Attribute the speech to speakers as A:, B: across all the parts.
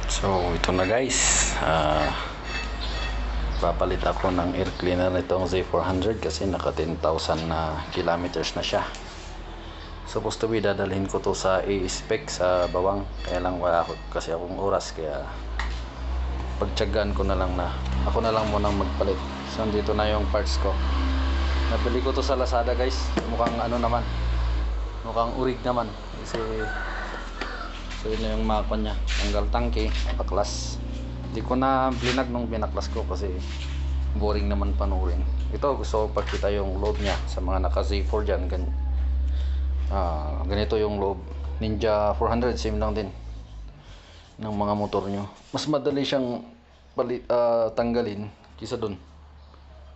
A: So ito na guys, papalit ako ng air cleaner nitong Z400 kasi naka 10,000 na kilometers na siya. Supposed to be dadalhin ko to sa A-spec sa Bawang, kaya lang wala ako kasi akong oras, kaya pagtyagaan ko na lang na ako na lang munang magpalit. So dito na yung parts ko. Nabili ko to sa Lazada guys, mukhang ano naman, mukhang urig naman kasi so yun na yung mapa nya, tanggal tangke, baklas. Hindi ko na blinag nung binaklas ko kasi boring naman panurin. Ito gusto ko pagkita yung load nya sa mga naka Z4 dyan. Ganito yung load. Ninja 400 same lang din ng mga motor nyo. Mas madali siyang tanggalin kisa dun.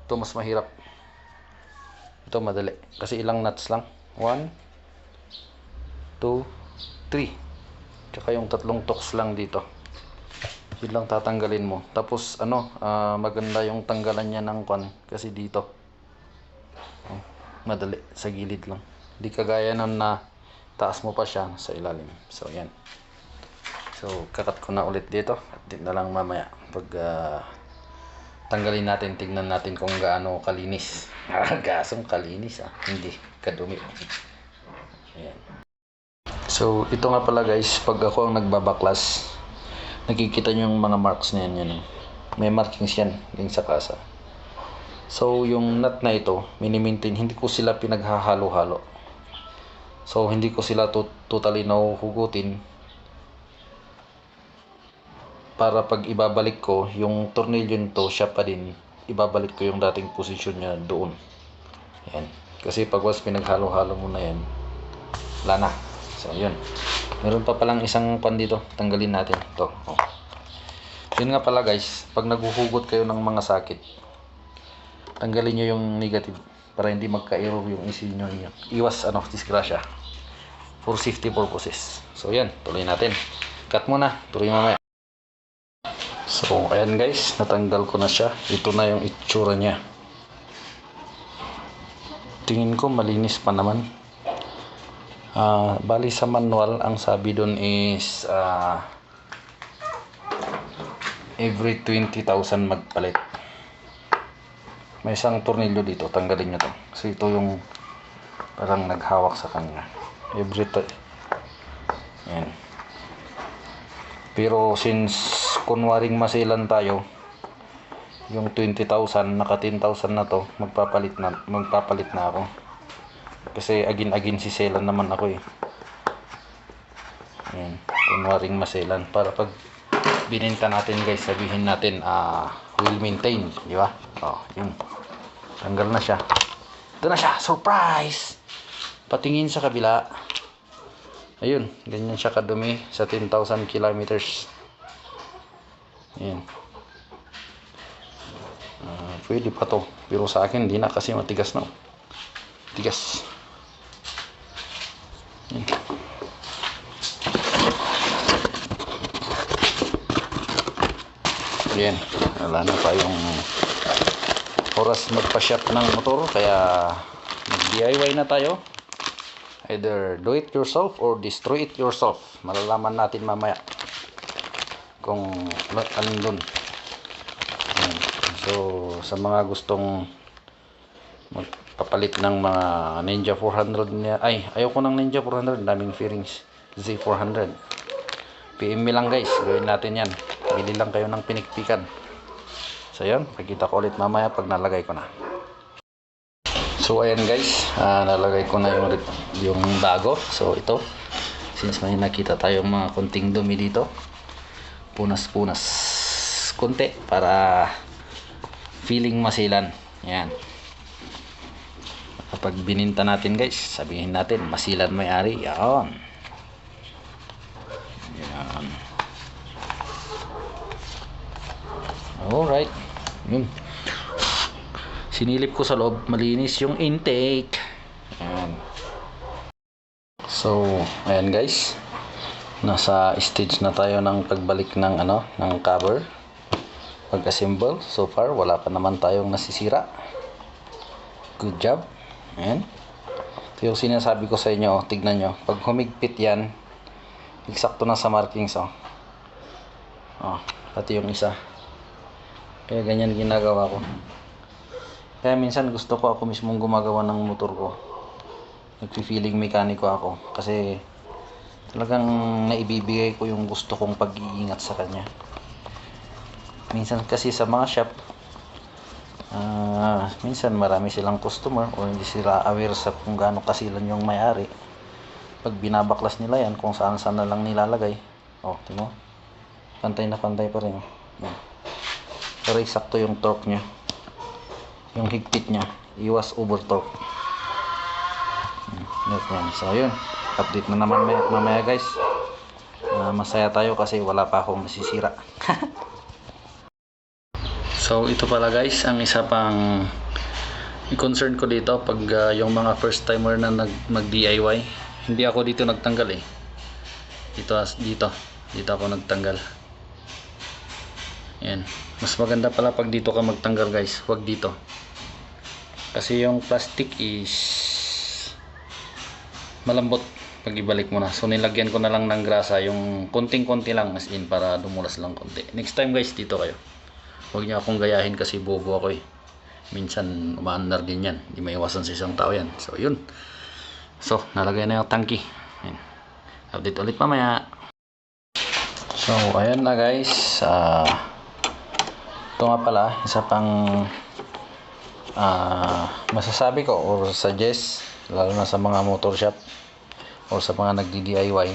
A: Ito mas mahirap. Ito madali kasi ilang nuts lang, 1 2 3, tsaka yung tatlong toks lang dito, yun lang tatanggalin mo. Tapos maganda yung tanggalan niya ng kwan kasi dito madali sa gilid lang, di kagaya nun na taas mo pa siya sa ilalim. So yan, so kakat ko na ulit dito at din na lang mamaya pag tanggalin natin, tignan natin kung gaano kalinis. Gasong kalinis hindi kadumi. Ayan. So ito nga pala guys, pag ako ang nagbabaklas, nakikita nyo yung mga marks na yan, may markings yan din sa kasa. So yung nut na ito, mini-maintain, hindi ko sila pinaghahalo-halo. So hindi ko sila totally nahuhugutin para pag ibabalik ko yung tornilyo nito, siya pa din ibabalik ko yung dating posisyon niya doon. Yan. Kasi pag was pinaghalo-halo mo na yan, wala na. So yun, meron pa palang isang pan dito, tanggalin natin ito. Yun nga pala guys, pag naghuhugot kayo ng mga sakit, tanggalin nyo yung negative para hindi magka-error yung ECU nyo. Iwas disgrasya for safety purposes. So yan, tuloy natin. Cut muna, tuloy mamaya. So ayan guys, natanggal ko na siya. Ito na yung itsura nya. Tingin ko malinis pa naman. Bali sa manual, ang sabi doon is every 20,000 magpalit. May isang tornilyo dito, tanggalin nyo to. So ito yung parang naghawak sa kanya. Yan. Pero since kunwaring masilan tayo, yung 20,000 naka 10,000 na to, magpapalit na ako. Kasi agin-agin si selan naman ako Ayan, kunwaring maselan para pag bininta natin guys, sabihin natin will maintain, di ba? Yun. Tanggal na siya. Ito na siya, surprise! Patingin sa kabila. Ayun, ganyan siya kadumi sa 10,000 kilometers. Ayan. Pwede pa to, pero sa akin hindi na kasi matigas na. Tigas. Ayan, wala na tayong oras magpa-shop ng motor, kaya mag-DIY na tayo. Either do it yourself or destroy it yourself. Malalaman natin mamaya kung anong dun. So sa mga gustong magpapalit ng mga Ninja 400 niya, ayoko ng Ninja 400, daming fairings. Z400 PM me lang guys, gawin natin yan. Bili lang kayo ng pinikpikan. So yun, pakita ko ulit mamaya pag nalagay ko na. So ayan guys, nalagay ko na yung bago. So ito, since may nakita tayong mga konting dumi dito, punas-punas konti para feeling masilan. Yan. Kapag bininta natin guys, sabihin natin masilan may-ari. Yan. Yan. Alright. Yun. Sinilip ko sa loob, malinis yung intake. Ayan. So ayan guys, nasa stage na tayo ng pagbalik ng ng cover, pag-assemble. So far wala pa naman tayong nasisira. Good job. Ayan. Ito yung sinasabi ko sa inyo, tignan nyo, pag humigpit yan, eksakto na sa markings Oh, pati yung isa. Kaya ganyan ginagawa ko. Kaya minsan gusto ko ako mismong gumagawa ng motor ko. Nagfi-feeling mekaniko ako kasi talagang naibibigay ko yung gusto kong pag-iingat sa kanya. Minsan kasi sa mga shop, minsan marami silang customer o hindi sila aware sa kung gaano kasilan yung may-ari. Pag binabaklas nila yan, kung saan saan na lang nilalagay. Oh, tingnan mo. Pantay na pantay pa rin. Yan. Pero eksakto yung torque nya. Yung higpit nya. Iwas over torque. Yan. So, yun. Update na naman mamaya guys. Masaya tayo kasi wala pa akong masisira. So, ito pala guys, ang isa pang concern ko dito pag yung mga first timer na mag-DIY. Hindi ako dito nagtanggal eh. Dito ako nagtanggal. Yan. Mas maganda pala pag dito ka magtanggal guys, huwag dito. Kasi yung plastic is malambot pag ibalik mo na. So nilagyan ko na lang ng grasa, yung konting-konti lang as in para dumulas lang konti. Next time guys, dito kayo. Huwag niyo akong gayahin kasi bobo ako eh. Minsan umaandar din yan. Hindi maiwasan sa isang tao yan. So yun. So nalagay na yung tangki. Yan. Update ulit mamaya. So ayan na guys. Ito nga pala, isa pang masasabi ko or suggest, lalo na sa mga motor shop or sa mga nagdi-DIY,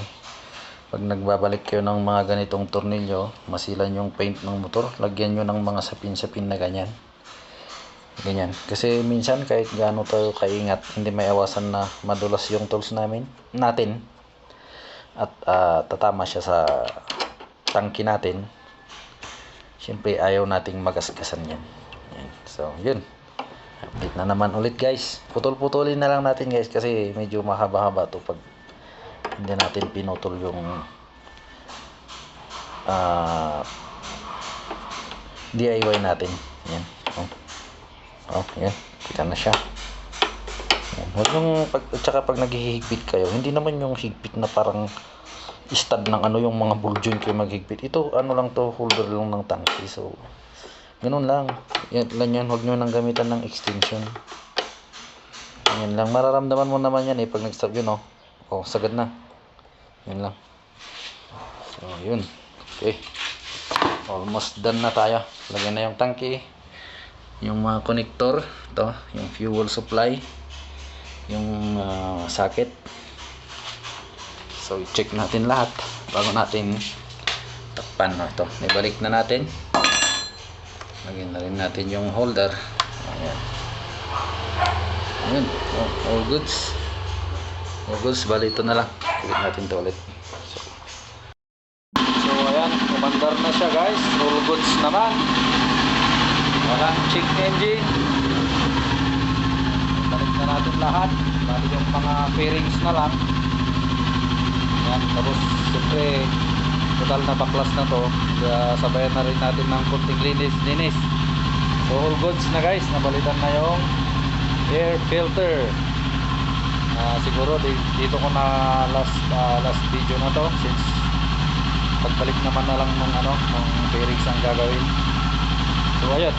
A: pag nagbabalik kayo ng mga ganitong tornilyo, masilan yung paint ng motor, lagyan nyo ng mga sapin-sapin na ganyan. Kasi minsan kahit gaano tayo kaingat, hindi may awasan na madulas yung tools natin at tatama siya sa tangki natin. Siyempre ayaw nating magasgasan yan. So yun, update na naman ulit guys. Putol-putulin na lang natin guys kasi medyo mahaba-haba to pag hindi natin pinutol yung DIY natin. Yan. Yan, kita na siya. Yan. Huwag yung tsaka pag naghihigpit kayo, hindi naman yung higpit na parang stud ng yung mga ball joint kayo maghigpit. Ito lang to, holder lang ng tangki. So ganun lang. Yan, huwag nyo nang gamitan ng extension. Yan lang, mararamdaman mo naman yan pag nag-stop yun sagad na. Yan lang. So yun. Okay, almost done na tayo. Lagyan na yung tangki, yung mga connector, ito yung fuel supply, yung socket. So i-check natin lahat bago natin takpan. Ito, ibalik na natin. Lagyan na rin natin yung holder. Ayan. Ayan. All goods. All goods. Bali ito na lang. Kulit natin ito ulit. So ayan. Umandar na siya guys. All goods naman. Walang check engine. Balik na natin lahat. Bali yung mga fairings na lang. Ayan. Tapos siyempre total na baklas na to. Sabayan na rin natin ng kunting linis. So all goods na guys. Nabalitan na yung air filter. Siguro dito ko na last video na to, since pagbalik naman na lang ng bearings ang gagawin. So ayun,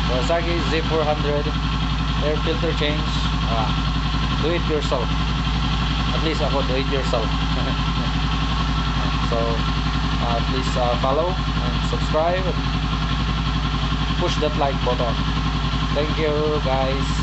A: Kawasaki Z400 air filter change. Do it yourself. At least ako do it yourself. So please follow and subscribe, push that like button. Thank you guys.